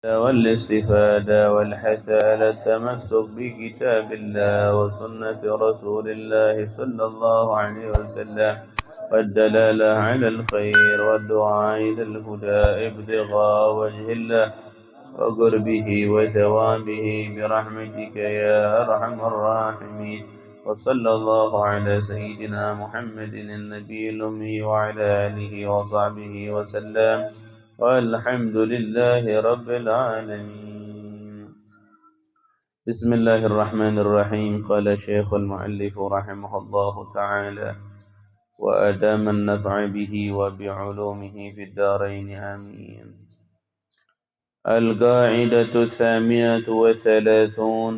والاستفادة والحث على التمسك بكتاب الله وسنة رسول الله صلى الله عليه وسلم والدلالة على الخير والدعاء إلى الهدى ابتغاء وجه الله وقربه وثوابه برحمتك يا أرحم الراحمين وصلى الله على سيدنا محمد النبي الأمي وعلى آله وصحبه وسلم والحمد لله رب العالمين. بسم الله الرحمن الرحيم. قال الشيخ المؤلف رحمه الله تعالى وأدام النفع به وبعلومه في الدارين آمين. القاعدة الثامنة وثلاثون.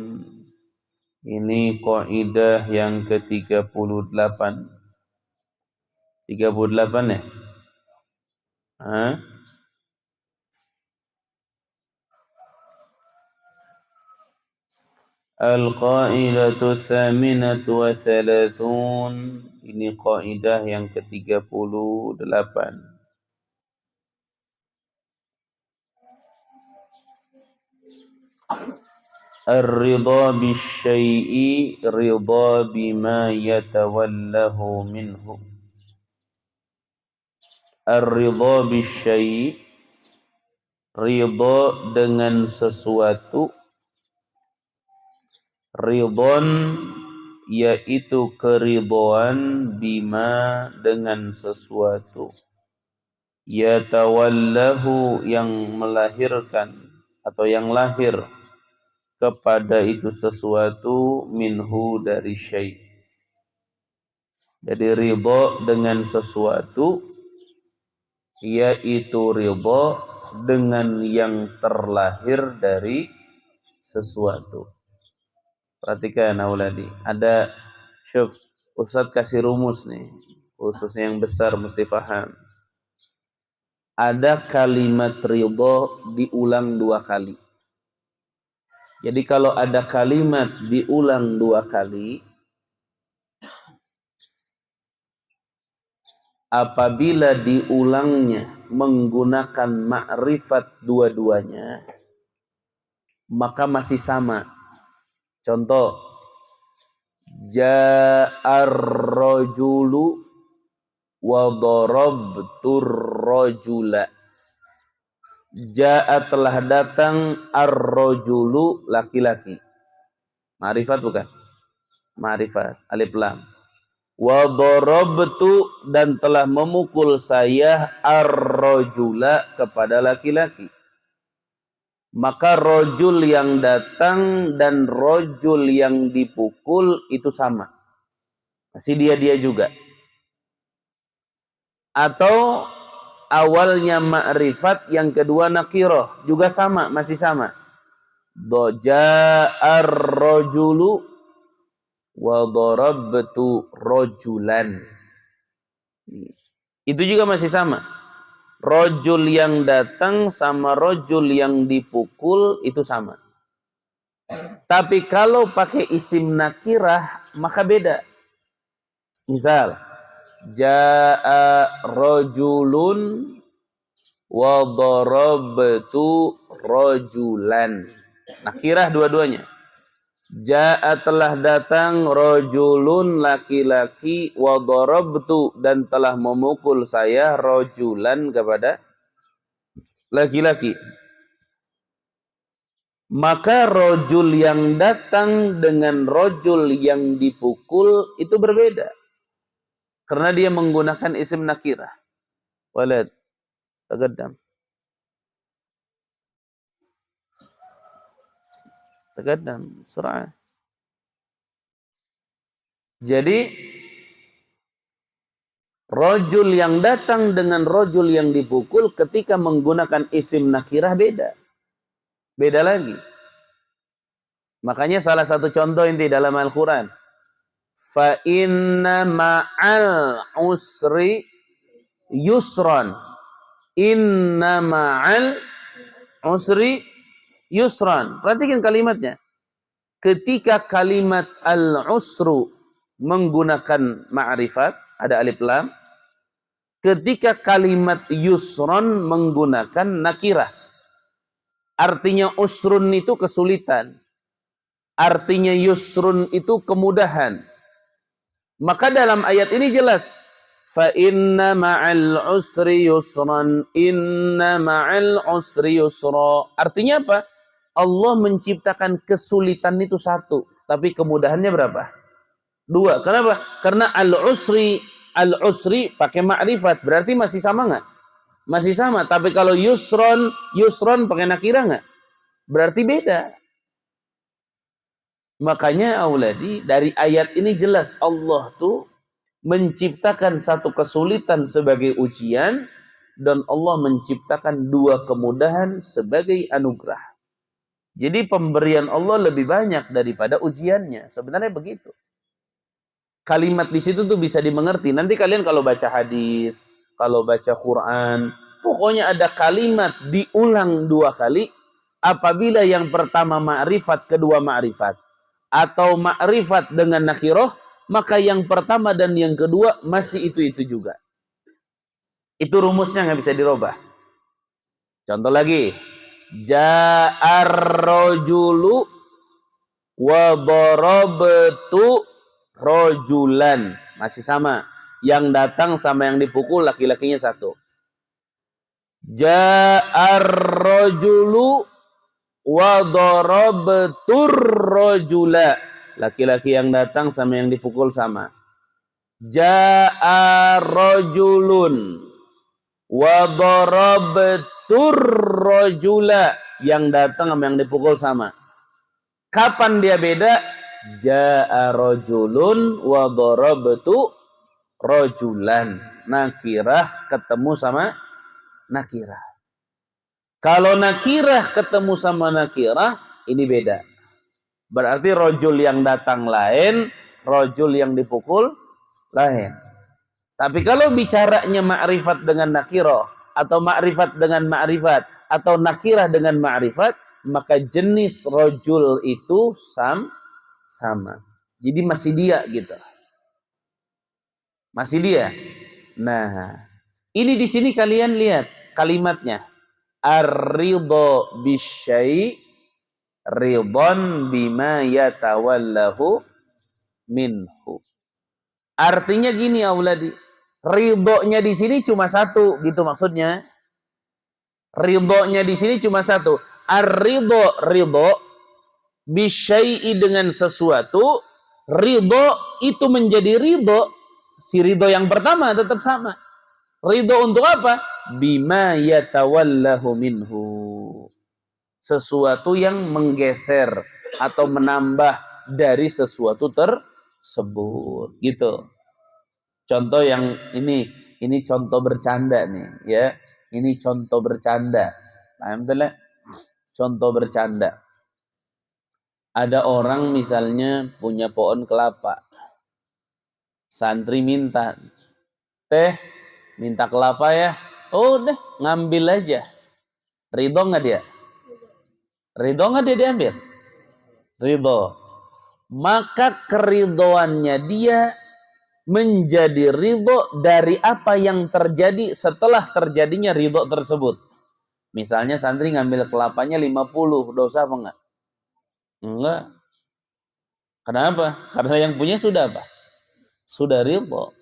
Ini kaidah yang ke-38. 38 ya? Al-Qaidatu Tsaminatu wa Thalathun. Ini kaidah yang ke-38. Ar-ridha bisyai'i ridha bima yatawallahu minhu. Ar-ridha bisyai'i, ridha dengan sesuatu. Ridhon yaitu keridhaan, bima dengan sesuatu, yatawallahu yang melahirkan atau yang lahir kepada itu sesuatu, minhu dari syai'. Jadi ridha dengan sesuatu yaitu ridha dengan yang terlahir dari sesuatu. Perhatikan auladi, ada syuf, Ustaz kasih rumus nih, khususnya yang besar mesti paham. Ada kalimat ridha diulang 2 kali. Jadi kalau ada kalimat diulang 2 kali, apabila diulangnya menggunakan ma'rifat dua-duanya, maka masih sama. Contoh, ja'ar rajulu wa darabtur rajula. Ja'a telah datang, ar-rajulu laki-laki. Ma'rifat bukan? Ma'rifat, alif lam. Wa darabtu dan telah memukul saya ar-rajula kepada laki-laki. Maka rojul yang datang dan rojul yang dipukul itu sama. Masih dia juga. Atau awalnya ma'rifat, yang kedua nakirah, juga sama, masih sama. Ja'ar rojulu wa darabtu rojulan. Itu juga masih sama. Rojul yang datang sama rojul yang dipukul itu sama. Tapi kalau pakai isim nakirah maka beda. Misal, ja'a rojulun wa darabtu rojulan. Nakirah dua-duanya. Ja'a telah datang, rojulun laki-laki, wa darabtu dan telah memukul saya rojulan kepada laki-laki. Maka rojul yang datang dengan rojul yang dipukul itu berbeda. Karena dia menggunakan isim nakirah. Walad, taqaddam. Taqaddam, surah. Jadi rojul yang datang dengan rojul yang dipukul ketika menggunakan isim nakirah beda. Beda lagi. Makanya salah satu contoh inti dalam Al-Quran. Fa inna ma'al usri yusran. Inna ma'al usri yusran. Perhatikan kalimatnya. Ketika kalimat al-usru menggunakan ma'rifat, ada alif lam. Ketika kalimat yusron menggunakan nakirah. Artinya usrun itu kesulitan. Artinya yusrun itu kemudahan. Maka dalam ayat ini jelas, fa inna ma'al usri yusran, inna ma'al usri yusra. Artinya apa? Allah menciptakan kesulitan itu satu, tapi kemudahannya berapa? Dua. Kenapa? Karena al-usri pakai ma'rifat, berarti masih sama nggak? Masih sama. Tapi kalau yusron pakai nakirah nggak? Berarti beda. Makanya auladi, dari ayat ini jelas Allah tuh menciptakan satu kesulitan sebagai ujian dan Allah menciptakan dua kemudahan sebagai anugerah. Jadi pemberian Allah lebih banyak daripada ujiannya. Sebenarnya begitu. Kalimat di situ tuh bisa dimengerti. Nanti kalian kalau baca hadis, kalau baca Quran, pokoknya ada kalimat diulang dua kali. Apabila yang pertama ma'rifat, kedua ma'rifat, atau ma'rifat dengan nakirah, maka yang pertama dan yang kedua masih itu juga. Itu rumusnya nggak bisa dirubah. Contoh lagi, ja'ar rojulu wa darabtu rojulan. Masih sama. Yang datang sama yang dipukul laki-lakinya satu. Ja'ar rojulu wa darabtur rojula. Laki-laki yang datang sama yang dipukul sama. Ja'a rojulun wa darabtur rojula. Yang datang sama yang dipukul sama. Kapan dia beda? Ja'a rojulun wa darabtu rojulan. Nakirah ketemu sama nakirah. Kalau nakirah ketemu sama nakirah, ini beda. Berarti rojul yang datang lain, rojul yang dipukul lain. Tapi kalau bicaranya ma'rifat dengan nakirah, atau ma'rifat dengan ma'rifat, atau nakirah dengan ma'rifat, maka jenis rojul itu sama. Jadi masih dia gitu. Masih dia. Nah, ini di sini kalian lihat kalimatnya. Ar-ridho bisyai' ridhon bima yatawallahu minhu. Artinya gini auladi, ridhonya di sini cuma satu, gitu maksudnya. Ridhonya di sini cuma satu. Ar-ridho, ridho bisyai' dengan sesuatu, ridho itu menjadi ridho. Si ridho yang pertama tetap sama. Ridho untuk apa? Bima yatawallahu minhu. Sesuatu yang menggeser atau menambah dari sesuatu tersebut. Gitu. Contoh yang ini contoh bercanda nih, ya. Ini contoh bercanda. Alhamdulillah. Contoh bercanda. Ada orang misalnya punya pohon kelapa. Santri minta, teh, minta kelapa ya. Oh deh, ngambil aja. Ridho nggak dia? Ridho nggak dia diambil? Ridho. Maka keridhoannya dia menjadi ridho dari apa yang terjadi setelah terjadinya ridho tersebut. Misalnya santri ngambil kelapanya 50, dosa apa enggak? Enggak. Kenapa? Karena yang punya sudah apa? Sudah ridho.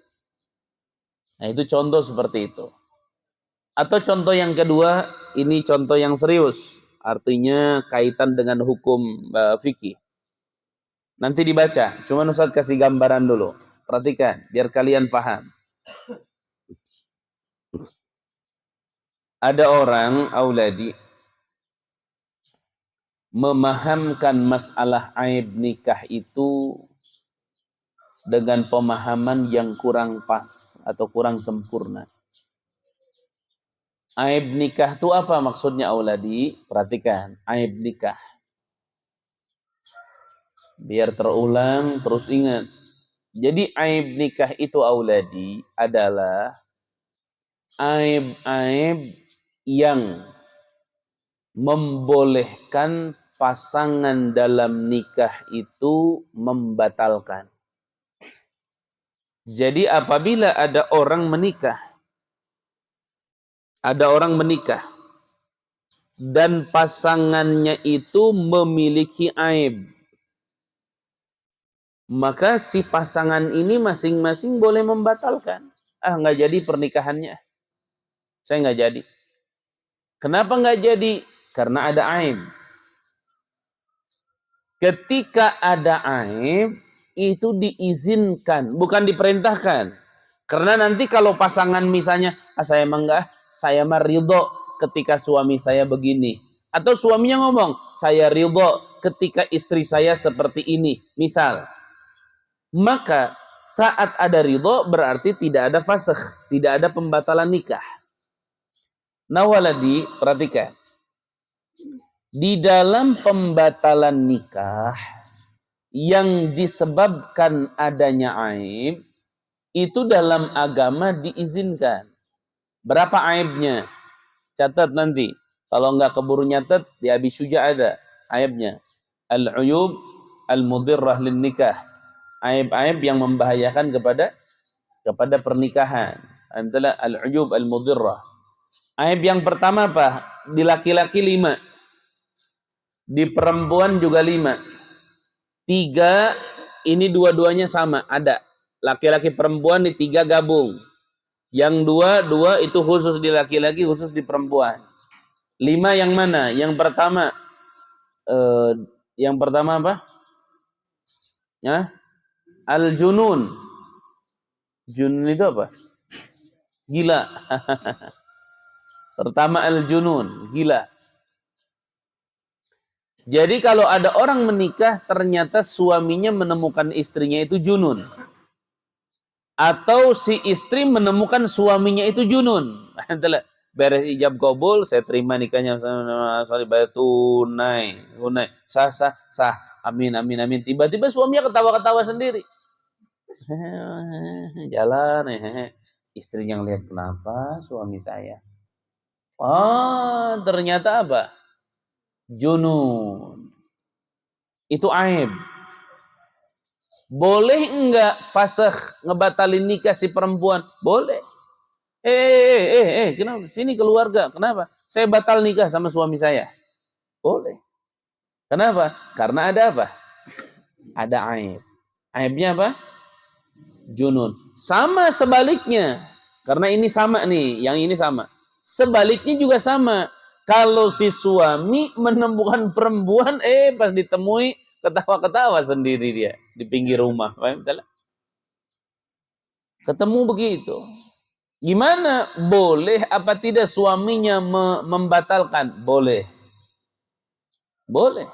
Nah itu contoh seperti itu. Atau contoh yang kedua, ini contoh yang serius. Artinya kaitan dengan hukum fikih. Nanti dibaca. Cuma Ustaz kasih gambaran dulu. Perhatikan, biar kalian paham. Ada orang, auladi, memahamkan masalah aib nikah itu dengan pemahaman yang kurang pas atau kurang sempurna. Aib nikah itu apa maksudnya auladi? Perhatikan, aib nikah. Biar terulang, terus ingat. Jadi aib nikah itu auladi adalah aib-aib yang membolehkan pasangan dalam nikah itu membatalkan. Jadi apabila ada orang menikah, dan pasangannya itu memiliki aib, maka si pasangan ini masing-masing boleh membatalkan. Nggak jadi pernikahannya, saya nggak jadi. Kenapa nggak jadi? Karena ada aib. Ketika ada aib, itu diizinkan, bukan diperintahkan. Karena nanti kalau pasangan misalnya, saya emang enggak, saya mah ridho ketika suami saya begini. Atau suaminya ngomong, saya ridho ketika istri saya seperti ini. Misal. Maka saat ada ridho berarti tidak ada fasakh, tidak ada pembatalan nikah. Nah waladi, perhatikan. Di dalam pembatalan nikah yang disebabkan adanya aib, itu dalam agama diizinkan. Berapa aibnya? Catat nanti. Kalau enggak keburu nyatet, di Abi Syuja ada aibnya. Al-uyub al-mudirrah lin nikah. Aib-aib yang membahayakan kepada pernikahan. Antara al-uyub al-mudirrah. Aib yang pertama apa? Di laki-laki 5. Di perempuan juga 5. 3, ini dua-duanya sama, ada. Laki-laki perempuan di 3 gabung. Yang 2 itu khusus di laki-laki, khusus di perempuan. 5 yang mana? Yang pertama apa? Ya? Al-junun. Junun itu apa? Gila. Pertama al-junun, gila. Jadi kalau ada orang menikah ternyata suaminya menemukan istrinya itu junun. Atau si istri menemukan suaminya itu junun. Beres ijab kabul, saya terima nikahnya sama bayar tunai. Sah. Amin. Tiba-tiba suaminya ketawa-ketawa sendiri. Jalan, istri yang lihat, kenapa suami saya? Ternyata apa? Junun. Itu aib. Boleh enggak fasakh ngebatalin nikah si perempuan? Boleh. Kenapa? Sini keluarga. Kenapa? Saya batal nikah sama suami saya. Boleh. Kenapa? Karena ada apa? Ada aib. Aibnya apa? Junun. Sama sebaliknya. Karena ini sama nih, yang ini sama. Sebaliknya juga sama. Kalau si suami menemukan perempuan, pas ditemui, ketawa-ketawa sendiri dia di pinggir rumah. Ketemu begitu. Gimana? Boleh apa tidak suaminya membatalkan? Boleh. Boleh.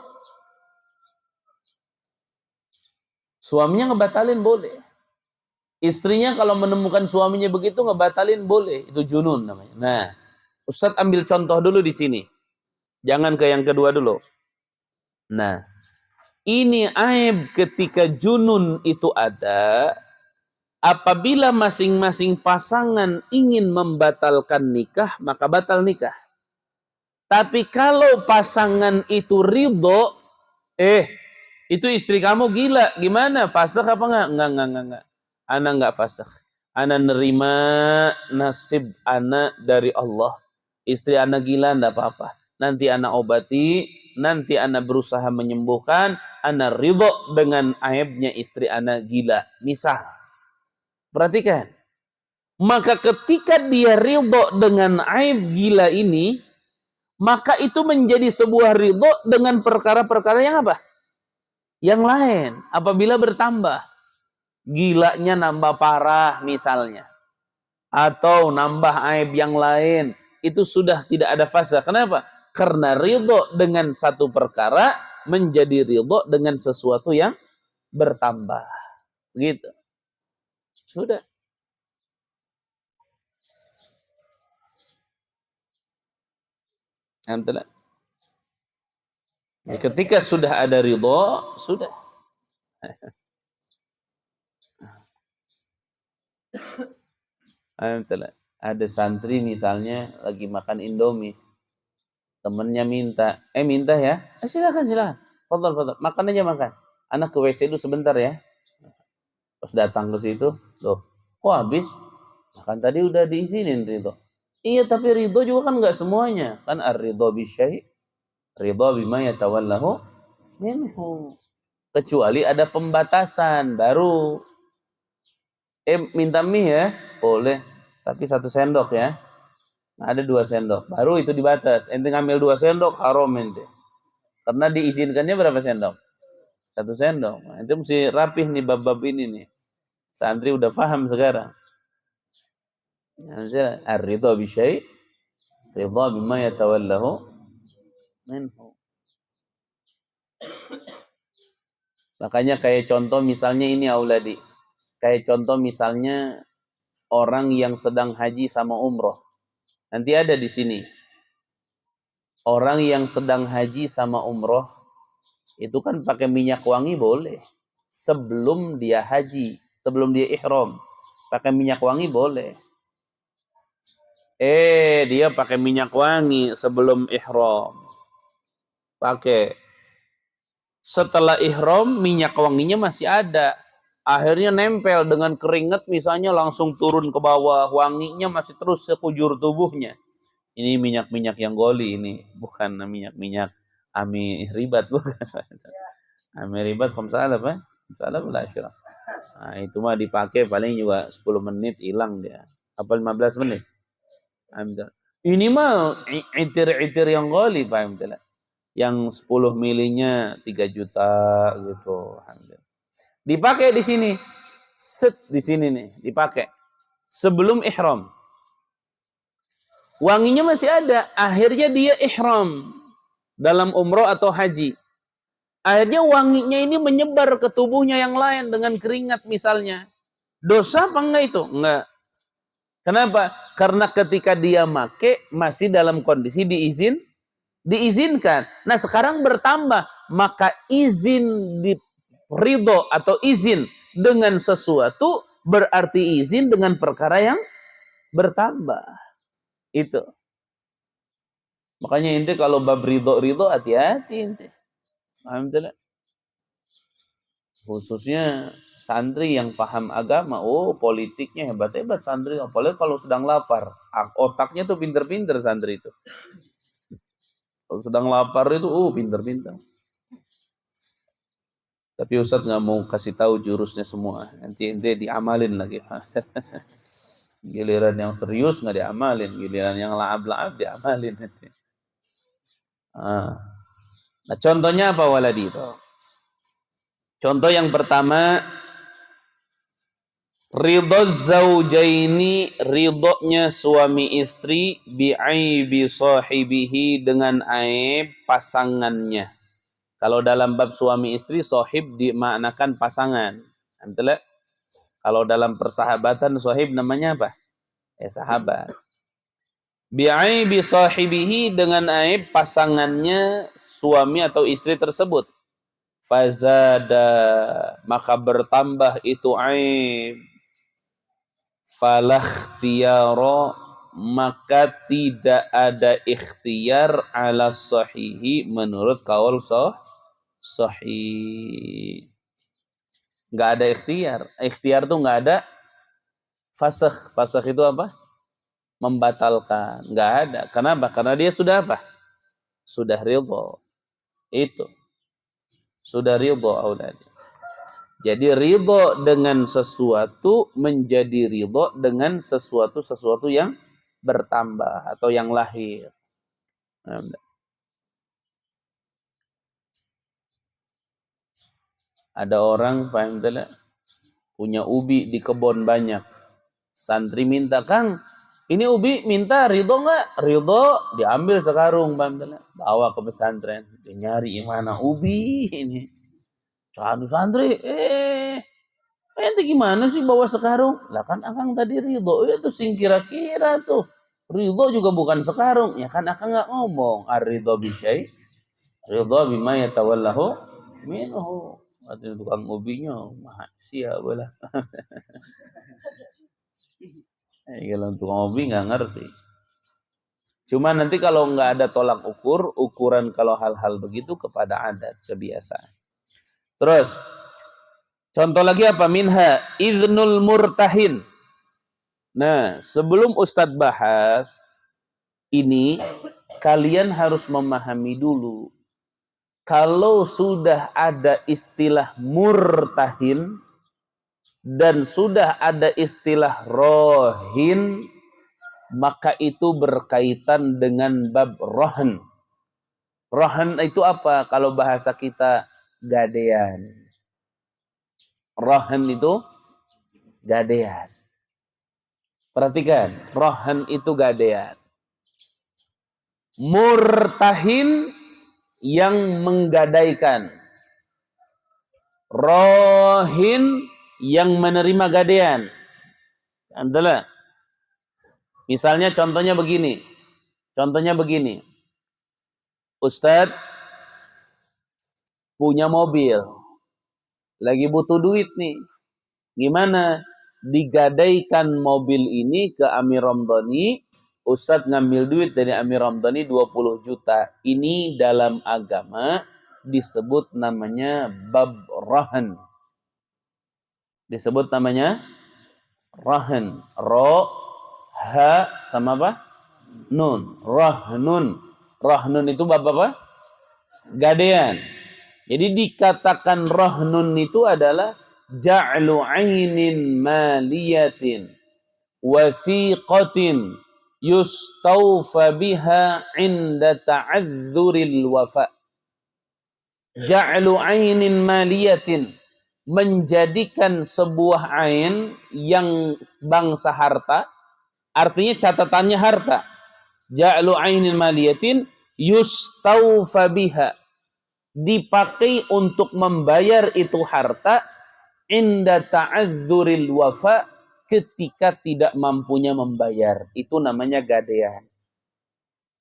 Suaminya ngebatalin boleh. Istrinya kalau menemukan suaminya begitu ngebatalin boleh. Itu junun namanya. Nah, Ustadz ambil contoh dulu di sini. Jangan ke yang kedua dulu. Nah, ini aib ketika junun itu ada. Apabila masing-masing pasangan ingin membatalkan nikah, maka batal nikah. Tapi kalau pasangan itu ridho, itu istri kamu gila, gimana? Fasakh apa enggak? Enggak. Ana enggak fasakh. Ana nerima nasib ana dari Allah. Istri ana gila enggak apa-apa. Nanti ana obati, nanti ana berusaha menyembuhkan, ana ridho dengan aibnya istri ana gila. Misal. Perhatikan. Maka ketika dia ridho dengan aib gila ini, maka itu menjadi sebuah ridho dengan perkara-perkara yang apa? Yang lain. Apabila bertambah. Gilanya nambah parah misalnya. Atau nambah aib yang lain. Itu sudah tidak ada fasa. Kenapa? Karena ridho dengan satu perkara menjadi ridho dengan sesuatu yang bertambah. Begitu. Sudah. Ketika sudah ada ridho, sudah. Ada santri misalnya lagi makan Indomie. Temennya minta ya. Silakan. Fadal. Makan aja makan. Anak ke WC dulu sebentar ya. Pas datang ke situ, loh, kok habis? Makan tadi udah diizinin itu. Iya, tapi ridho juga kan nggak semuanya. Kan ar-ridho bisyai, ridho bima yatawallahu minhu. Kecuali ada pembatasan baru. Minta mie ya, boleh. Tapi 1 sendok ya. Nah, ada 2 sendok. Baru itu dibatas. Ente ngambil 2 sendok, haram ente. Karena diizinkannya berapa sendok? 1 sendok. Nah, itu mesti rapih nih bab-bab ini nih. Santri udah paham sekarang. Ar-ridha bi syai' ridha bima yatawallahu minhu. Makanya kayak contoh misalnya ini auladi. Kayak contoh misalnya orang yang sedang haji sama umroh. Nanti ada di sini. Orang yang sedang haji sama umroh itu kan pakai minyak wangi boleh. Sebelum dia haji, sebelum dia ihram, pakai minyak wangi boleh. Dia pakai minyak wangi sebelum ihram. Pakai. Setelah ihram, minyak wanginya masih ada. Akhirnya nempel dengan keringat misalnya langsung turun ke bawah. Wanginya masih terus sekujur tubuhnya. Ini minyak-minyak yang goli ini. Bukan minyak-minyak ami ribat. Bukan. Ami ribat, kumsalah apa? Kumsalah lah. Nah, itu mah dipakai paling juga 10 menit hilang dia. Apa 15 menit? Ini mah itir-itir yang goli, Pak. Yang 10 milinya 3 juta gitu. Dipakai di sini. Set di sini nih, dipakai. Sebelum ihram. Wanginya masih ada. Akhirnya dia ihram dalam umroh atau haji. Akhirnya wanginya ini menyebar ke tubuhnya yang lain dengan keringat misalnya. Dosa apa enggak itu? Enggak. Kenapa? Karena ketika dia make masih dalam kondisi diizinkan. Nah, sekarang bertambah, maka izin di ridho atau izin dengan sesuatu berarti izin dengan perkara yang bertambah. Itu. Makanya inti kalau bab ridho hati-hati inti. Paham tidak? Khususnya santri yang paham agama, politiknya hebat-hebat santri. Apalagi kalau sedang lapar, otaknya tuh pinter-pinter santri itu. Kalau sedang lapar itu, pinter-pinter. Tapi Ustadz nggak mau kasih tahu jurusnya semua. Nanti diamalin lagi. Giliran yang serius nggak diamalin, giliran yang laab-laab diamalin. Nah, contohnya apa waladi itu? Contoh yang pertama, ridho zaujaini, ridhonya suami istri, bi'aibi sahibihi, dengan aib pasangannya. Kalau dalam bab suami istri, sahib dimaknakan pasangan. Antara kalau dalam persahabatan sahib namanya apa? Sahabat. Bi'aibi sahibihi, dengan aib pasangannya suami atau istri tersebut. Fazada, maka bertambah itu aib. Falakhtiyara, maka tidak ada ikhtiar ala sahihi, menurut kaul sahih. Nggak ada ikhtiar. Ikhtiar tuh nggak ada. Fasakh. Fasakh itu apa? Membatalkan. Nggak ada. Kenapa? Karena dia sudah apa? Sudah ridho. Itu. Sudah ridho auladi. Jadi ridho dengan sesuatu menjadi ridho dengan sesuatu yang bertambah atau yang lahir. Ada orang paham tidak? Punya ubi di kebun banyak. Santri minta, Kang, ini ubi minta ridho nggak? Ridho, diambil sekarung, paham tidak? Bawa ke pesantren. Dia nyari mana ubi ini. Santri, ente gimana sih bawa sekarung? Lah kan akang tadi ridho. Itu sing kira-kira tuh. Ridho juga bukan sekarung. Ya kan akang nggak ngomong. Ar-ridho bisyai. Ridho bima yatawallahu minhu. Artinya tukang ubinya. Mahasiswa boleh. Kalau tukang ubi nggak ngerti. Cuma nanti kalau nggak ada tolak ukur, ukuran kalau hal-hal begitu kepada adat, kebiasaan. Terus, contoh lagi apa? Minha idnul murtahin. Nah, sebelum Ustadz bahas ini kalian harus memahami dulu. Kalau sudah ada istilah murtahin dan sudah ada istilah rohin, maka itu berkaitan dengan bab rohan. Rohan itu apa? Kalau bahasa kita gadean. Rohan itu gadean. Perhatikan, rohan itu gadean. Murtahin yang menggadaikan. Rohin yang menerima gadean. Adalah misalnya contohnya begini. Ustadz punya mobil. Lagi butuh duit nih. Gimana? Digadaikan mobil ini ke Amir Ramdhani. Ustadz ngambil duit dari Amir Ramdhani 20 juta. Ini dalam agama disebut namanya bab rahan. Disebut namanya rahan. Ro, ha, sama apa? Nun. Rahnun. Rahnun itu bab apa? Gadean. Jadi dikatakan rahnun itu adalah ja'lu ainin maliyatin wathiqatin yustawfa biha inda ta'adzuril wafa. Ja'lu ainin maliyatin, menjadikan sebuah ain yang bangsa harta, artinya catatannya harta. Ja'lu ainin maliyatin yustawfa biha, dipakai untuk membayar itu harta inda ta'adzuril wafa, ketika tidak mampunya membayar. Itu namanya gadean.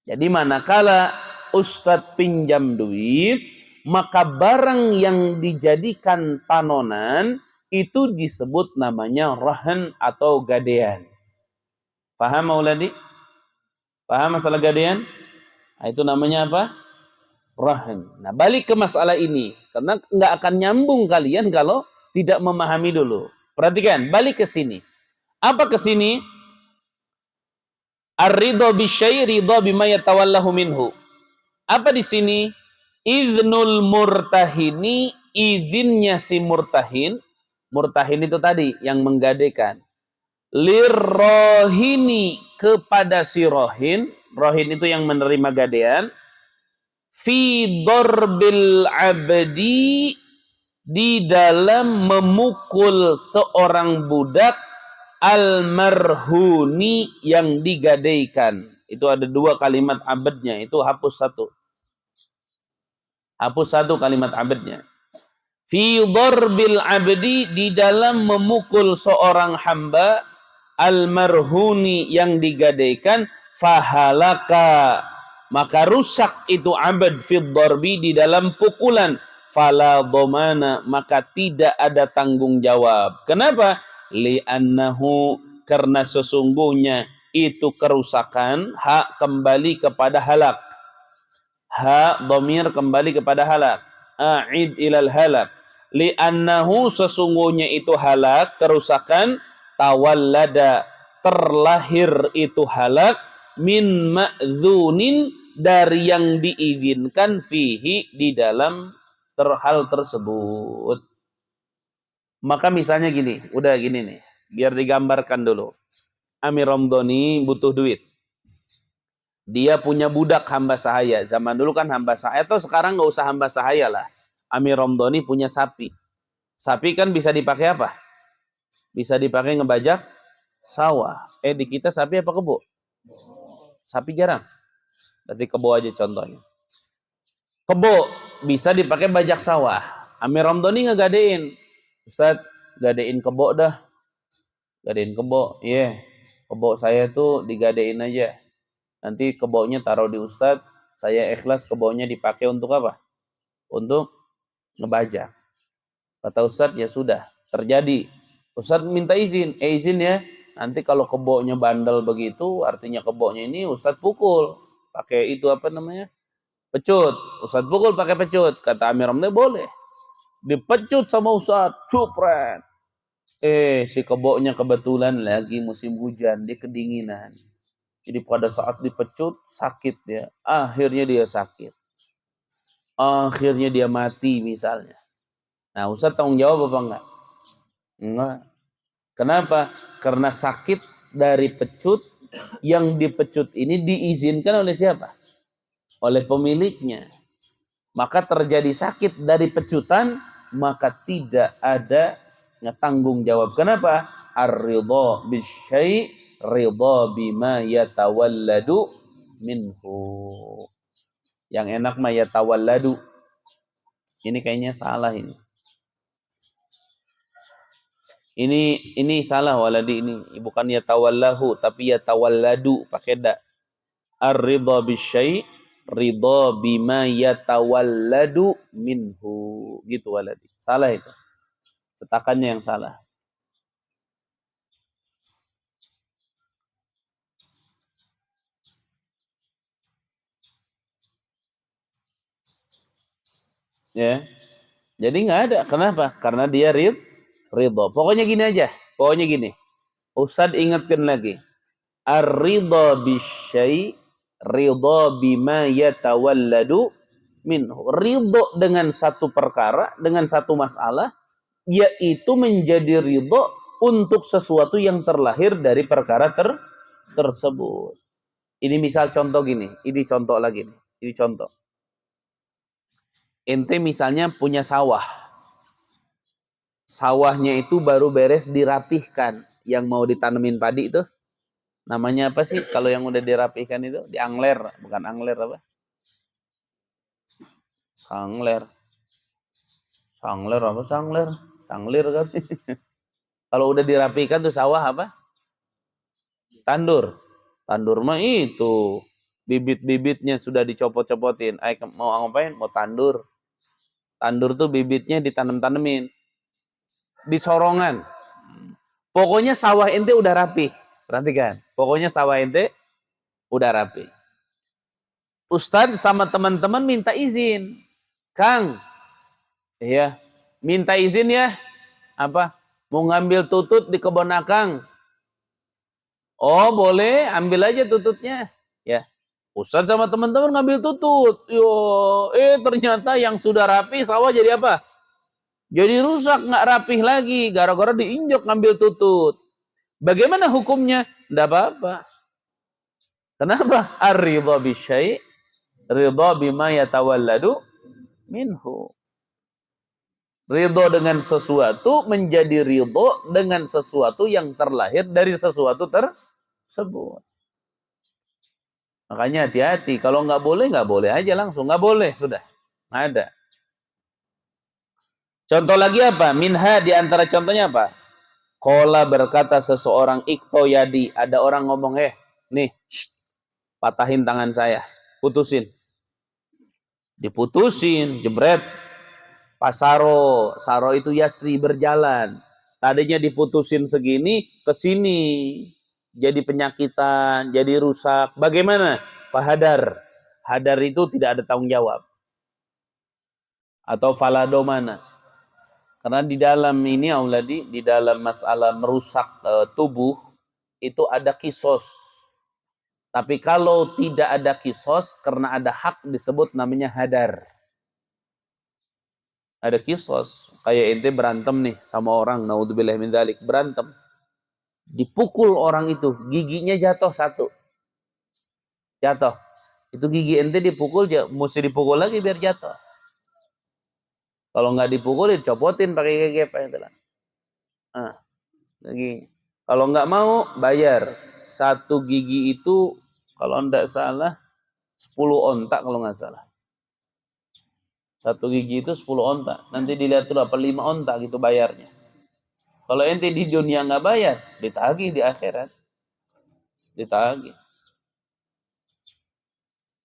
Jadi manakala Ustadz pinjam duit, maka barang yang dijadikan tanonan itu disebut namanya rahan atau gadean. Paham Mauladi? Paham masalah gadean? Nah, itu namanya apa? Rahan. Nah, balik ke masalah ini. Karena nggak akan nyambung kalian kalau tidak memahami dulu. Perhatikan, balik ke sini. Apa ke sini? Ar-ridha bisyai' ridha bima yatawallahu minhu. Apa di sini? Idznul murtahini, izinnya si murtahin. Murtahin itu tadi yang menggadaikan. Lirrohini, kepada si rohin. Rohin itu yang menerima gadean. Fi darbil abdi, di dalam memukul seorang budak al-marhuni yang digadaikan. Itu ada 2 kalimat abadnya. Itu hapus 1. Hapus 1 kalimat abadnya. Fi darbil abdi, di dalam memukul seorang hamba al-marhuni yang digadaikan, fahalaka, maka rusak itu abad fi darbi, di dalam pukulan, fala dhamana, maka tidak ada tanggung jawab. Kenapa? Li'annahu, karena sesungguhnya itu kerusakan, hak kembali kepada halak. Ha, dhamir kembali kepada halak. A'id ilal halak. Li'annahu, sesungguhnya itu halak, kerusakan, tawallada, terlahir itu halak, min ma'dzunin, dari yang diizinkan, fihi, di dalam hal tersebut. Maka misalnya gini, udah gini nih, biar digambarkan dulu. Amir Ramdhani butuh duit. Dia punya budak hamba sahaya. Zaman dulu kan hamba sahaya, atau sekarang nggak usah hamba sahaya lah. Amir Ramdhani punya sapi. Sapi kan bisa dipakai apa? Bisa dipakai ngebajak sawah. Di kita sapi apa kebo? Sapi jarang. Berarti kebo aja contohnya. Kebo bisa dipakai bajak sawah. Amir Ramdhani ngegadein. Ustadz, gadein kebo dah. Gadein kebo. Iya. Yeah. Kebo saya tuh digadein aja. Nanti kebonya taruh di Ustadz. Saya ikhlas kebonya dipakai untuk apa? Untuk ngebajak. Kata Ustadz, ya sudah. Terjadi. Ustadz minta izin. Izin ya. Nanti kalau kebonya bandel begitu, artinya kebonya ini Ustadz pukul. Pakai itu apa namanya? Pecut. Ustadz pukul pakai pecut. Kata Amir Ramdhani, boleh. Dipecut sama Ustadz. Cupret. Si kebonya kebetulan lagi musim hujan. Dia kedinginan. Jadi pada saat dipecut sakit dia, akhirnya dia sakit, akhirnya dia mati misalnya. Nah, Ustaz tanggung jawab apa enggak? Enggak. Kenapa? Karena sakit dari pecut, yang dipecut ini diizinkan oleh siapa? Oleh pemiliknya. Maka terjadi sakit dari pecutan, maka tidak ada tanggung jawab. Kenapa? Ar-ridha bisyai' ridha bima yatawalladu minhu. Yang enak mah yatawalladu. Ini kayaknya salah ini. Ini salah waladi ini. Bukan yatawallahu tapi yatawalladu pakai da. Ar-ridha bisyai' ridha bima yatawalladu minhu. Gitu waladi. Salah itu. Cetakannya yang salah. Ya. Jadi nggak ada. Kenapa? Karena dia ridha. Pokoknya gini aja. Pokoknya gini. Ustaz ingatkan lagi. Ar-ridha bisyai' ridha bima yatawalladu minhu. Ridha dengan satu perkara, dengan satu masalah, yaitu menjadi ridha untuk sesuatu yang terlahir dari perkara tersebut. Ini misal contoh gini. Ini contoh lagi nih. Ini contoh. Ente misalnya punya sawah. Sawahnya itu baru beres dirapihkan. Yang mau ditanemin padi itu namanya apa sih kalau yang udah dirapihkan itu? Diangler, bukan angler apa? Sangler. Sangler apa sangler? Sanglir kan? Kalau udah dirapihkan tuh sawah apa? Tandur. Tandur mah itu bibit-bibitnya sudah dicopot-copotin. Mau ngapain? Mau tandur. Tandur tuh bibitnya ditanam-tanemin. Di sorongan. Pokoknya sawah ente udah rapi. Perhatikan. Pokoknya sawah ente udah rapi. Ustadz sama teman-teman minta izin. Kang. Iya. Minta izin ya. Apa? Mau ngambil tutut di kebun akang. Oh boleh. Ambil aja tututnya. Ya. Ustadz sama teman-teman ngambil tutut. Yo, ternyata yang sudah rapi sawah jadi apa? Jadi rusak, nggak rapih lagi. Gara-gara diinjak ngambil tutut. Bagaimana hukumnya? Tidak apa-apa. Kenapa? Ar-ridha bisyai' ridha bima yatawalladu minhu. Ridho dengan sesuatu menjadi ridho dengan sesuatu yang terlahir dari sesuatu tersebut. Makanya hati-hati. Kalau nggak boleh aja langsung. Nggak boleh, sudah. Nggak ada. Contoh lagi apa? Minha di antara contohnya apa? Qala berkata seseorang ikto yadi. Ada orang ngomong, nih, patahin tangan saya. Putusin. Diputusin, jebret. Pasaro. Saro itu Yasri berjalan. Tadinya diputusin segini, ke sini. Jadi penyakitan, jadi rusak. Bagaimana? Fahadar. Hadar itu tidak ada tanggung jawab. Atau falado mana? Karena di dalam ini, auladi, di dalam masalah merusak tubuh, itu ada kisos. Tapi kalau tidak ada kisos, karena ada hak disebut namanya hadar. Ada kisos. Kayak ente berantem nih sama orang, naudzubillah min dzalik, berantem. Dipukul orang itu, giginya jatuh satu. Jatuh. Itu gigi ente dipukul, mesti dipukul lagi biar jatuh. Kalau nggak dipukul, dicopotin pakai gegep. Nah, lagi. Kalau nggak mau, bayar. Satu gigi itu, kalau nggak salah, 10 ontak kalau nggak salah. Satu gigi itu 10 ontak. Nanti dilihat tuh apa 5 ontak gitu bayarnya. Kalau ente di dunia nggak bayar, ditagih di akhirat. Ditagih.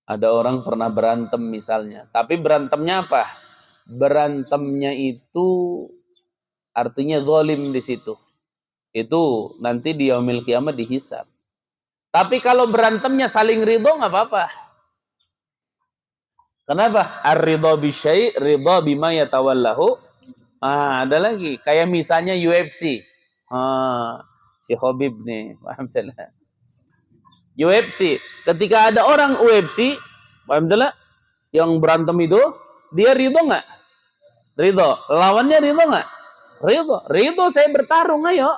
Ada orang pernah berantem misalnya. Tapi berantemnya apa? Berantemnya itu artinya zalim di situ. Itu nanti di yaumil qiyamah dihisab. Tapi kalau berantemnya saling ridho nggak apa-apa. Kenapa? Ar-ridha bisyai' ridha bima yatawallahu. Ada lagi. Kayak misalnya UFC. Si Khabib nih. Alhamdulillah. UFC. Ketika ada orang UFC, alhamdulillah, yang berantem itu, dia ridho nggak? Ridho. Lawannya ridho nggak? Ridho. Ridho, saya bertarung, ayo.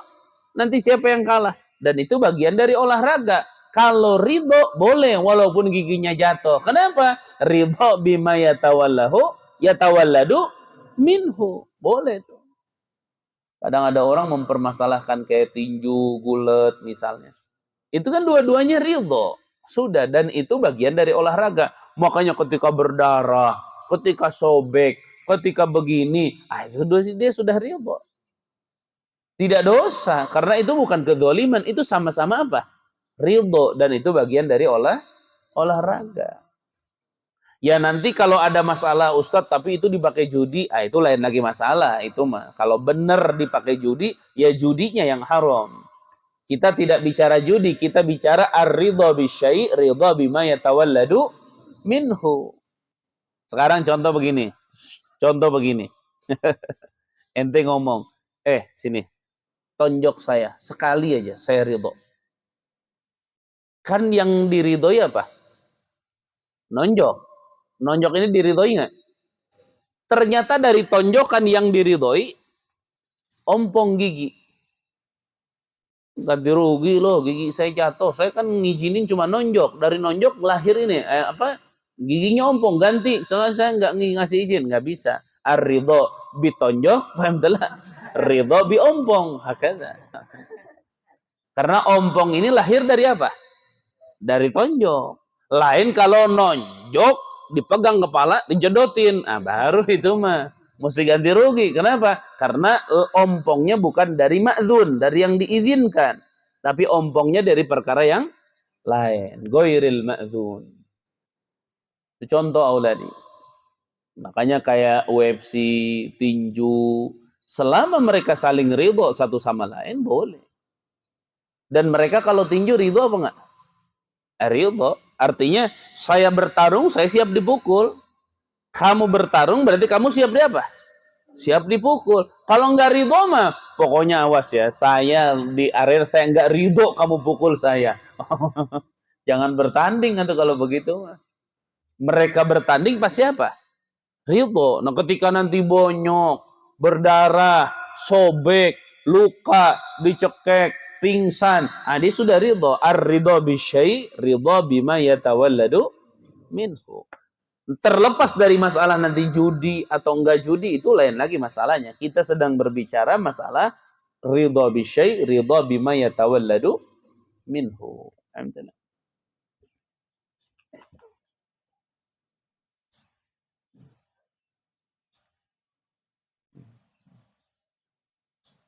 Nanti siapa yang kalah? Dan itu bagian dari olahraga. Kalau ridho, boleh walaupun giginya jatuh. Kenapa? Ridho bima yatawalladu minhu. Boleh tuh. Kadang ada orang mempermasalahkan kayak tinju, gulet misalnya. Itu kan dua-duanya ridho. Sudah, dan itu bagian dari olahraga. Makanya ketika berdarah, ketika sobek, ketika begini, itu dia sudah ridho. Tidak dosa, karena itu bukan kedzaliman, itu sama-sama apa? Ridho, dan itu bagian dari olahraga. Ya nanti kalau ada masalah Ustadz, tapi itu dipakai judi, itu lain lagi masalah. Itu mah kalau benar dipakai judi, ya judinya yang haram. Kita tidak bicara judi, kita bicara ar-ridha bisyai', ridha bima yatawalladu minhu. Sekarang contoh begini. Contoh begini. Ente ngomong, sini, tonjok saya sekali aja, saya ridho. Kan yang diridhoi apa? Nonjok. Nonjok ini diridhoi nggak? Ternyata dari tonjokan yang diridhoi, ompong gigi. Ganti rugi loh, gigi saya jatuh. Saya kan ngizinin cuma nonjok. Dari nonjok lahir ini, giginya ompong, ganti. Soalnya saya nggak ngasih izin, nggak bisa. Ar-ridho bitonjok, paham telah. Ridho bi ompong. Hakada. Karena ompong ini lahir dari apa? Dari tonjok. Lain kalau nonjok, dipegang kepala, dijedotin. Baru itu mah. Mesti ganti rugi. Kenapa? Karena ompongnya bukan dari ma'zun, dari yang diizinkan. Tapi ompongnya dari perkara yang lain. Goiril ma'zun. Itu contoh auladi. Makanya kayak UFC, tinju, selama mereka saling ridho satu sama lain, boleh. Dan mereka kalau tinju ridho apa enggak? Ridho. Artinya saya bertarung, saya siap dipukul. Kamu bertarung berarti kamu siap di apa? Siap dipukul. Kalau enggak ridho mah, pokoknya awas ya. Saya di arena saya enggak ridho kamu pukul saya. Jangan bertanding atau kalau begitu. Mereka bertanding pasti apa? Ridho. Nah ketika nanti bonyok, berdarah, sobek, luka, dicekek, pingsan. Dia sudah ridho. Ar-ridho bisyai, ridho bima yatawalladu minhu. Terlepas dari masalah nanti judi atau enggak judi, itu lain lagi masalahnya. Kita sedang berbicara masalah ridho bisyai, ridho bima yatawalladu minhu. Alhamdulillah.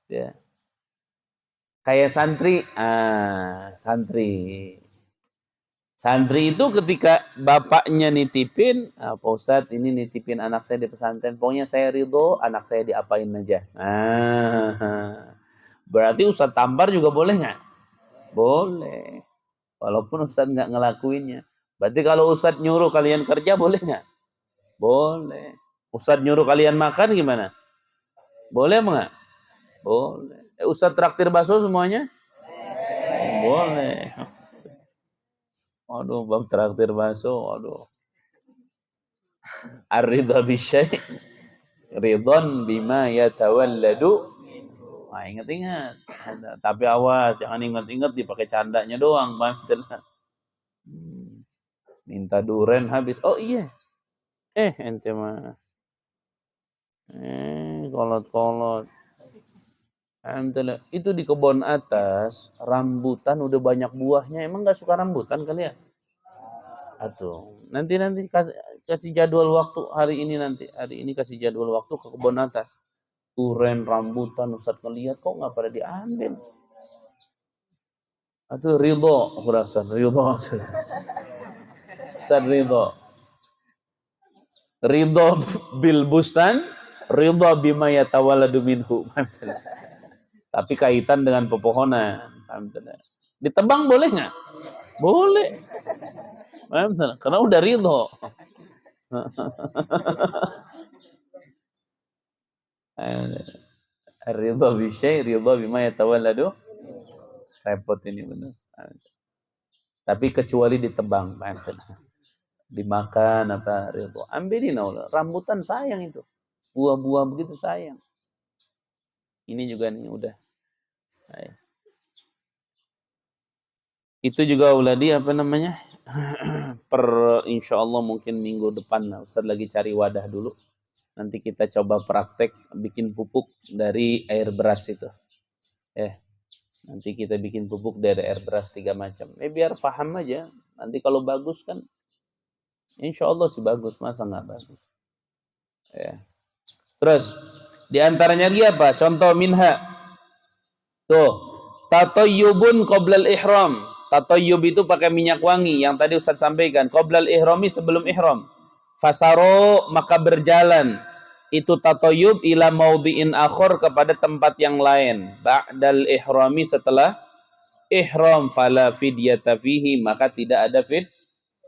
Ya. Kayak santri, santri. Santri itu ketika bapaknya nitipin, Pak Ustadz ini nitipin anak saya di pesantren, pokoknya saya ridho anak saya diapain aja. Berarti Ustadz tampar juga boleh nggak? Boleh. Walaupun Ustadz nggak ngelakuinnya. Berarti kalau Ustadz nyuruh kalian kerja boleh nggak? Boleh. Ustadz nyuruh kalian makan gimana? Boleh nggak? Boleh. Ustadz traktir bakso semuanya? Boleh. Waduh, bab traktir bakso, waduh. Ar-ridha bisyai, ridhon bima yatawalladu. Ingat-ingat. Tapi awas, jangan ingat-ingat dipakai candanya doang. Minta duren habis. Oh iya. Ente mah. Kolot-kolot. Alhamdulillah. Itu di kebun atas, rambutan udah banyak buahnya. Emang gak suka rambutan kali ya? Nanti kasih jadwal waktu hari ini nanti. Hari ini kasih jadwal waktu ke kebun atas. Duren, rambutan, Ustadz ngeliat kok nggak pada diambil. Ridho. Aku rasa ridho. Ustadz ridho. Ridho bil bustan, ridho bima yatawalladu minhu. Tapi kaitan dengan pepohonan. Ditebang boleh nggak? Boleh. Karena udah ridho. Ridho bisyai, ridho bima yatawalladu. Repot ini benar. Tapi kecuali ditebang, dimakan apa ridho. Ambilin Allah. Rambutan sayang itu. Buah-buah begitu sayang. Ini juga nih udah. Ayo. Itu juga uladi apa namanya? Per insya Allah mungkin minggu depan lah. Ustaz lagi cari wadah dulu. Nanti kita coba praktek bikin pupuk dari air beras itu. Nanti kita bikin pupuk dari air beras 3 macam. Biar paham aja. Nanti kalau bagus kan, insya Allah sih bagus. Masa nggak bagus? Ya. Terus, diantaranya lagi apa? Contoh minha. Tuh, tatoyubun qoblal ihram. Tatoyub itu pakai minyak wangi. Yang tadi Ustaz sampaikan. Qoblal ihrami sebelum ihram. Fasaro maka berjalan. Itu tatoyub ila maudhi'in akhor kepada tempat yang lain. Ba'dal ihrami setelah ihram fala fidyata fihi maka tidak ada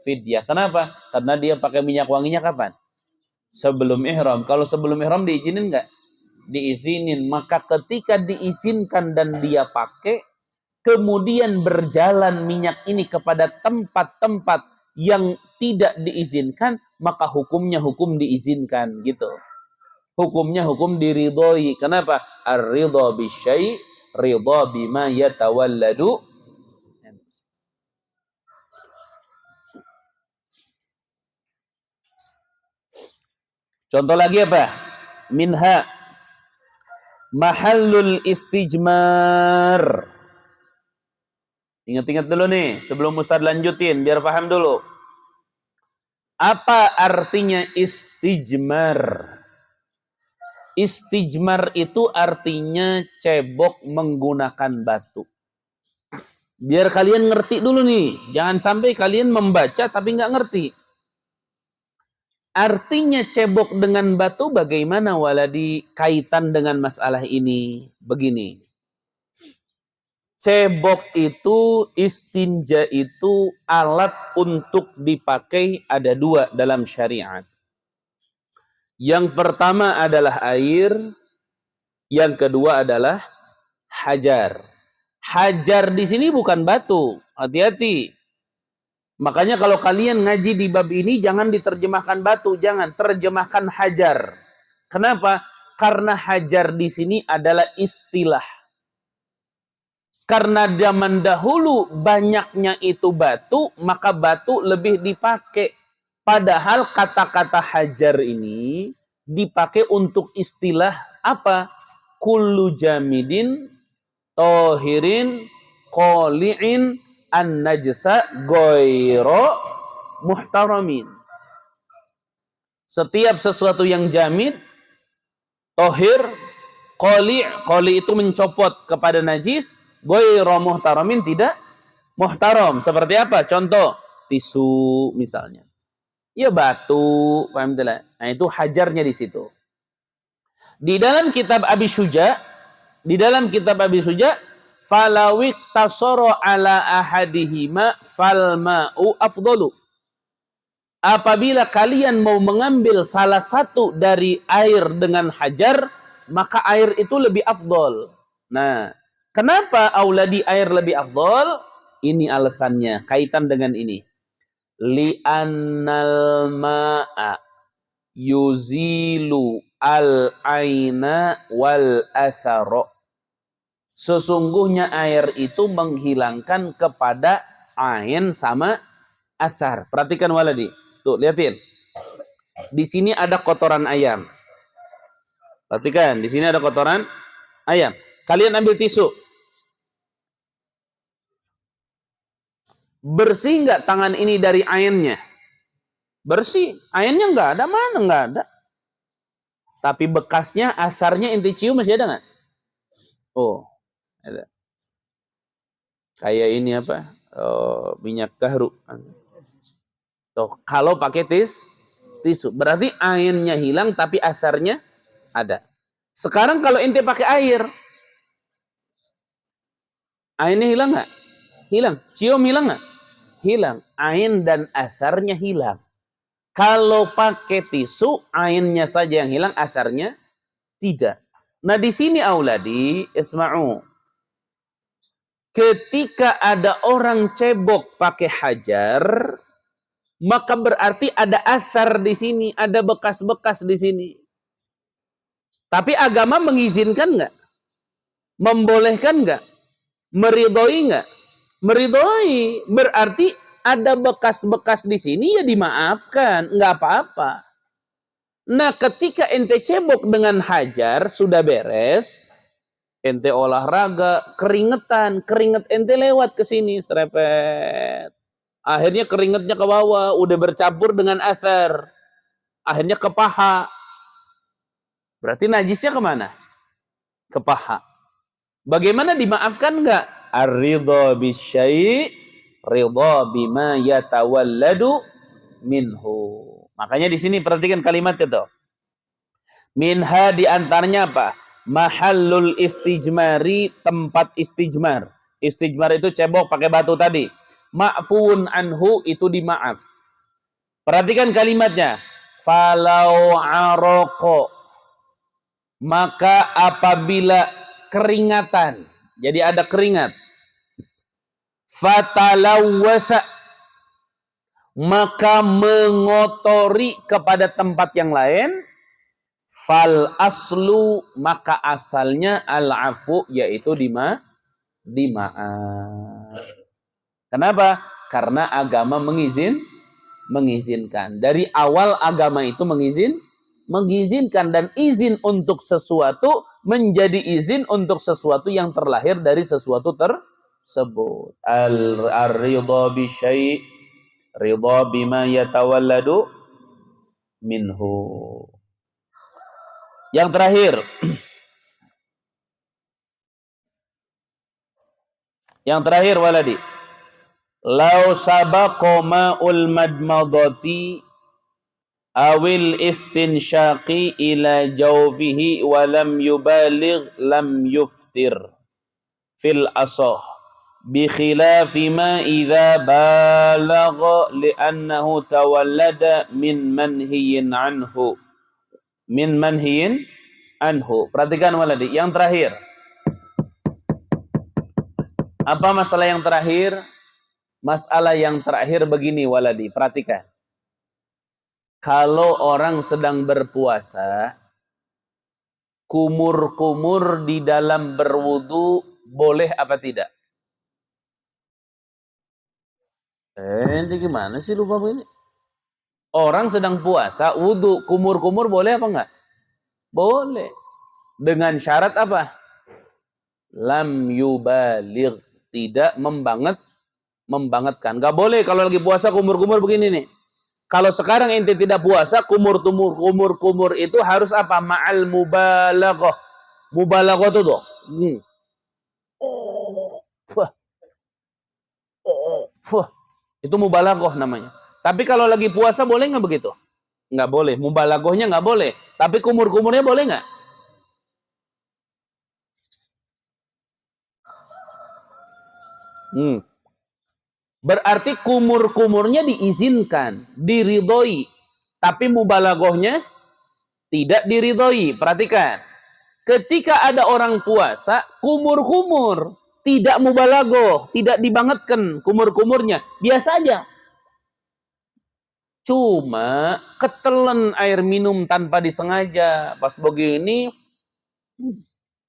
fidyah. Kenapa? Karena dia pakai minyak wanginya kapan? Sebelum ihram. Kalau sebelum ihram diizinin enggak? Diizinin. Maka ketika diizinkan dan dia pakai, kemudian berjalan minyak ini kepada tempat-tempat yang tidak diizinkan, maka hukumnya hukum diizinkan gitu. Hukumnya hukum diridhoi. Kenapa? Ar-ridha bisyai' ridha bima yatawalladu. Contoh lagi apa? Minha mahallul istijmar. Ingat-ingat dulu nih sebelum Ustaz lanjutin biar paham dulu. Apa artinya istijmar? Istijmar itu artinya cebok menggunakan batu. Biar kalian ngerti dulu nih. Jangan sampai kalian membaca tapi nggak ngerti. Artinya cebok dengan batu bagaimana waladi kaitan dengan masalah ini? Begini. Cebok itu, istinja itu alat untuk dipakai ada 2 dalam syariat. Yang pertama adalah air, yang kedua adalah hajar. Hajar di sini bukan batu, hati-hati. Makanya kalau kalian ngaji di bab ini jangan diterjemahkan batu, jangan terjemahkan hajar. Kenapa? Karena hajar di sini adalah istilah. Karena zaman dahulu banyaknya itu batu, maka batu lebih dipakai. Padahal kata-kata hajar ini dipakai untuk istilah apa? Kullu jamidin, tohirin, qoli'in, an-najsa, goyro, muhtaramin. Setiap sesuatu yang jamid, tohir, qoli' itu mencopot kepada najis, goyro muhtaramin tidak muhtaram. Seperti apa? Contoh, tisu misalnya. Ya batu, paham tidak? Nah itu hajarnya di situ. Di dalam kitab Abi Syuja, falawik tasoro ala ahadihima falma'u afdolu. Apabila kalian mau mengambil salah satu dari air dengan hajar, maka air itu lebih afdol. Nah, kenapa auladi air lebih afdol? Ini alasannya, kaitan dengan ini. Li'annal ma'a yuzilu al-aina wal atharo. Sesungguhnya air itu menghilangkan kepada ain sama asar. Perhatikan waladi. Tuh, lihatin. Di sini ada kotoran ayam. Perhatikan, di sini ada kotoran ayam. Kalian ambil tisu. Bersih nggak tangan ini dari ainnya? Bersih. Ainnya nggak ada, mana nggak ada. Tapi bekasnya, asarnya inti cium masih ada nggak? Oh, ada. Kayak ini apa? Oh, minyak kahru. Tuh, kalau pakai tisu, berarti ainnya hilang tapi asarnya ada. Sekarang kalau ente pakai air, ainnya hilang nggak? Hilang. Cium hilang nggak? Hilang. Ain dan asarnya hilang. Kalau pakai tisu, ainnya saja yang hilang, asarnya tidak. Nah di sini auladi, isma'u. Ketika ada orang cebok pakai hajar, maka berarti ada asar di sini, ada bekas-bekas di sini. Tapi agama mengizinkan nggak? Membolehkan nggak? Meridhoi nggak? Meridhoi. Berarti ada bekas-bekas di sini ya dimaafkan, nggak apa-apa. Nah, ketika ente cebok dengan hajar sudah beres, ente olahraga, keringet ente lewat ke sini, serepet. Akhirnya keringetnya ke bawah, udah bercampur dengan asar. Akhirnya ke paha. Berarti najisnya kemana? Ke paha. Bagaimana dimaafkan enggak? Ar-ridha bisyai' ridha bima yatawalladu minhu. Makanya di sini perhatikan kalimat itu. Minha di antaranya apa? Mahallul istijmari, tempat istijmar. Istijmar itu cebok pakai batu tadi. Ma'fuun anhu itu dimaaf. Perhatikan kalimatnya. Falau aroko. Maka apabila keringatan. Jadi ada keringat. Fatalawwasa. Maka mengotori kepada tempat yang lain. Fal aslu, maka asalnya al-afu, yaitu dimaaf. Kenapa? Karena agama mengizinkan. Dari awal agama itu mengizinkan, dan izin untuk sesuatu menjadi izin untuk sesuatu yang terlahir dari sesuatu tersebut. Ar-ridha bi syai' ridha bima yatawalladu minhu. Yang terakhir. Yang terakhir waladi. Lau sabaqa ma'ul madmadati awil istinsyaqi ila jawfihi wa lam yubaligh lam yuftir fil asah bi khilafi ma idza balagha li'annahu tawallada min manhiyin anhu. Perhatikan waladi, yang terakhir. Apa masalah yang terakhir? Masalah yang terakhir begini waladi, perhatikan. Kalau orang sedang berpuasa, kumur-kumur di dalam berwudu boleh apa tidak? Ini gimana sih lupa begini? Orang sedang puasa, wudu, kumur-kumur boleh apa enggak? Boleh. Dengan syarat apa? Lam yubaligh, tidak membangetkan. Enggak boleh kalau lagi puasa kumur-kumur begini nih. Kalau sekarang ente tidak puasa, kumur itu harus apa? Ma'al mubalaghah. Mubalaghah itu tuh. Itu mubalaghah namanya. Tapi kalau lagi puasa boleh nggak begitu? Nggak boleh. Mubalaghahnya nggak boleh. Tapi kumur-kumurnya boleh nggak? Berarti kumur-kumurnya diizinkan, diridhoi. Tapi mubalaghahnya tidak diridhoi. Perhatikan. Ketika ada orang puasa, kumur-kumur. Tidak mubalaghah, tidak dibangetkan kumur-kumurnya. Biasa aja. Cuma ketelan air minum tanpa disengaja. Pas begini,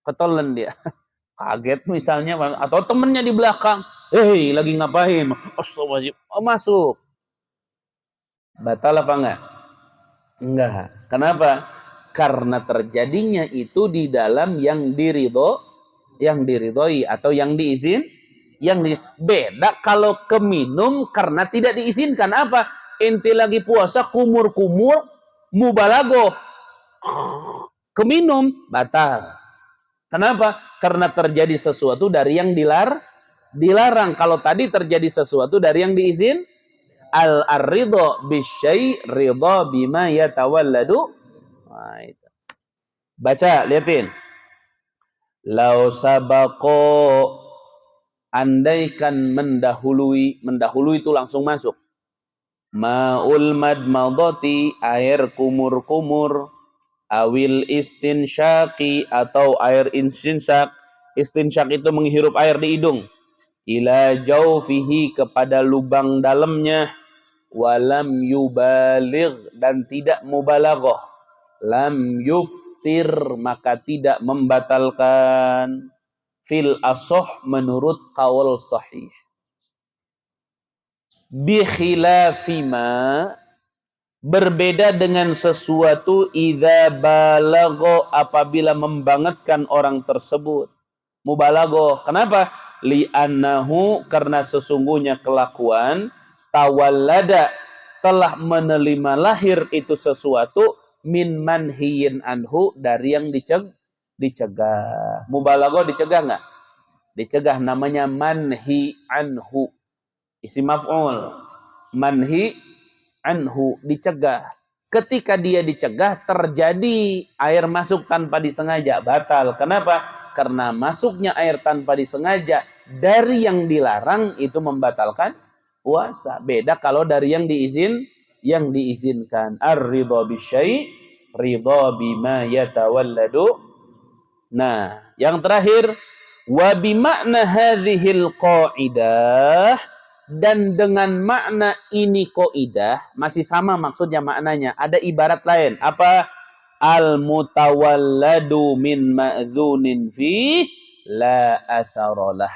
ketelan dia. Kaget misalnya. Atau temennya di belakang. Hei, lagi ngapain? Astagfirullahaladzim. Oh, masuk. Batal apa enggak? Enggak. Kenapa? Karena terjadinya itu di dalam yang diridhoi atau yang beda kalau keminum karena tidak diizinkan. Apa? Ente lagi puasa kumur-kumur mubalaghah, keminum batal. Kenapa? Karena terjadi sesuatu dari yang dilarang. Kalau tadi terjadi sesuatu dari yang diizin. Al-ridha bisyai' ridha bima yatawalladu. Nah, itu. Baca, lihatin. Lau sabaqo, andaikan mendahului itu langsung masuk. Ma'ul madmadati, air kumur-kumur. Awil istinsyaqi, atau air istinsyak. Istinsyak itu menghirup air di hidung. ila jaufihi kepada lubang dalamnya, walam yubaligh dan tidak mubalaghah, lam yuftir maka tidak membatalkan, fil asoh menurut qaul sahih. Bi khilafima berbeda dengan sesuatu idza balagha apabila membangetkan orang tersebut. Mubalaghah. Kenapa? Li'annahu karena sesungguhnya kelakuan tawallada telah menerima lahir itu sesuatu min manhiyin anhu dari yang dicegah. Mubalaghah dicegah enggak? Dicegah, namanya manhi anhu. Isim maf'ul. Manhi anhu, dicegah. Ketika dia dicegah terjadi air masuk tanpa disengaja, batal. Kenapa? Karena masuknya air tanpa disengaja dari yang dilarang itu membatalkan puasa. Beda kalau dari yang diizinkan. Ar-ridha bisyai' ridha bima yatawalladu. Nah, yang terakhir, wa bimakna hadhil qaidah, dan dengan makna ini qaidah masih sama maksudnya maknanya. Ada ibarat lain. Apa? Al-mutawalladu min ma'dhunin fi la atharalah.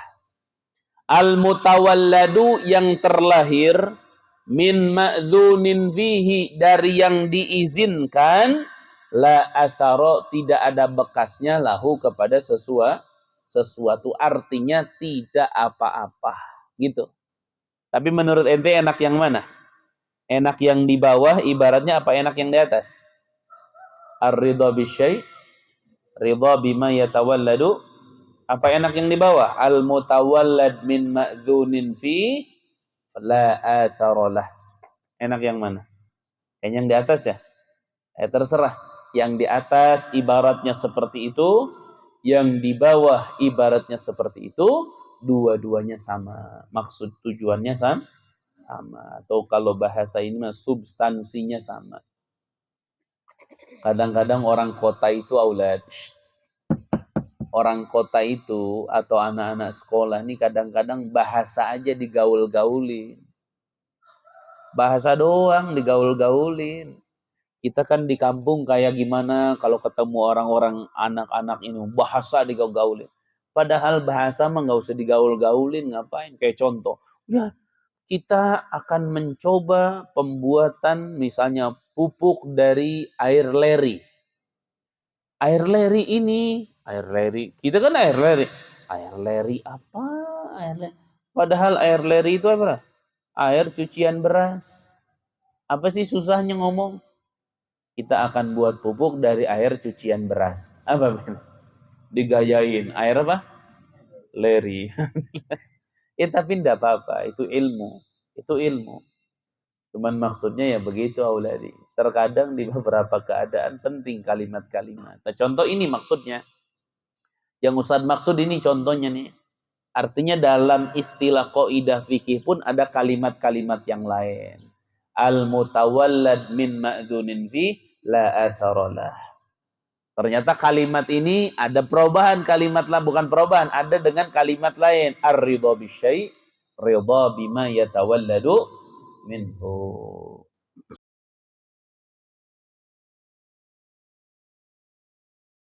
Al-mutawalladu yang terlahir min ma'dhunin fihi dari yang diizinkan, la athara tidak ada bekasnya lahu kepada sesuatu, artinya tidak apa-apa gitu. Tapi menurut ente enak yang mana? Enak yang di bawah ibaratnya apa enak yang di atas? Ar-ridha bisyai' ridha bima yatawalladu. Apa enak yang di bawah? Al-mutawallad min ma'dhunin fi la atharalah. Enak yang mana? Yang di atas ya? Terserah. Yang di atas ibaratnya seperti itu, yang di bawah ibaratnya seperti itu, dua-duanya sama. Maksud tujuannya sama. Atau kalau bahasa ini substansinya sama. Kadang-kadang orang kota itu orang kota itu atau anak-anak sekolah ini kadang-kadang bahasa aja digaul-gaulin. Bahasa doang digaul-gaulin. Kita kan di kampung kayak gimana kalau ketemu orang-orang anak-anak ini bahasa digaul-gaulin. Padahal bahasa mah nggak usah digaul-gaulin, ngapain? Kayak contoh, ya kita akan mencoba pembuatan misalnya pupuk dari air leri. Air leri ini, air leri, kita kan air leri. Air leri apa? Padahal air leri itu apa? Air cucian beras. Apa sih susahnya ngomong? Kita akan buat pupuk dari air cucian beras. Apa? Digayain. Air apa? Leri. Ya tapi tidak apa-apa, itu ilmu. Itu ilmu. Cuman maksudnya ya begitu auladi. Terkadang di beberapa keadaan penting kalimat-kalimat. Nah, contoh ini maksudnya. Yang Ustaz maksud ini contohnya nih. Artinya dalam istilah qaidah fikih pun ada kalimat-kalimat yang lain. Al-mutawallad min ma'dhunin fi la atharalah. Ternyata kalimat ini ada perubahan kalimat lah, bukan perubahan, ada dengan kalimat lain. Ar-ridha bisyai' ridha bima yatawalladu minhu.